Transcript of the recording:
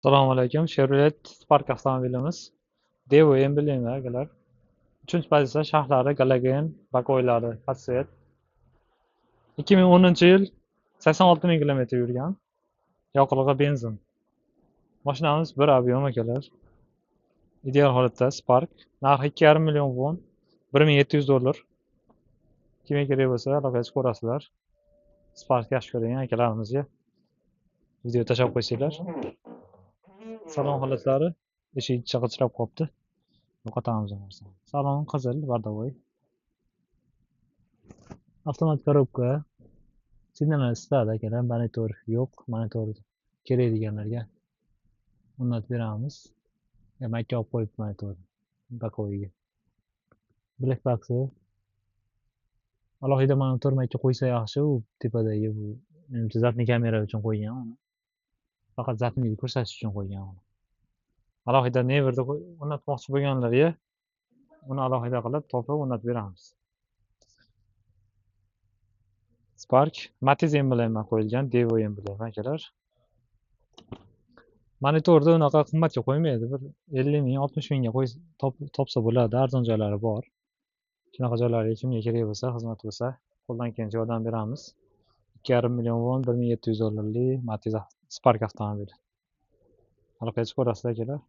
Assalomu alaykum. Chevrolet Spark avtomobilimiz Devo emblemi akalar. 3-pozitsiya shaxlari galogen bakoylari patsvet. 2010-yil 86 ming kilometr yurgan. Yoqilg'i benzin. Mashinamiz bir ob'yom akalar. Ideal holatda Spark. Narxi 2,5 million won. $1,700. Kimga kerak bo'lsa aloqaga ko'rasizlar. Spark yaxshi ko'rgan akalarimizga video tashlab qo'ysanglar. Salon holatlari eshik chig'irchirab qolibdi. Yo'qotamiz uni. Salon qizil, bordovoy. Avtomat korobka. Signallar start akalar. Monitor yo'q. Monitor kerak deganlarga o'rnatib beramiz. Makka olib qo'yib monitor bakoviga. Black box'i alohida monitor makka qo'ysa yaxshi. U tepadagi bu menimcha zapni kamera uchun qo'ygan uni. Faqat zapni ko'rsatish uchun qo'ygan uni. Alohida neverda o'rnatmoqchi bo'lganlarga uni alohida qilib topib o'rnatib beramiz. Spark Matiz emblemi qo'yilgan, Devo emblemi akalar. Monitorda unaqa qimmatga qo'ymaydi. Bir 50 ming, 60 mingga topsa bo'ladi. Arzon joylari bor. Shunaqa joylarga kimga kerak bo'lsa, xizmat bo'lsa, qo'ldan kelgancha yordam beramiz. 2,5 million won, $1,700 Matiz Spark avtomobili. Aloqaga chiqib ko'rasizlar akalar.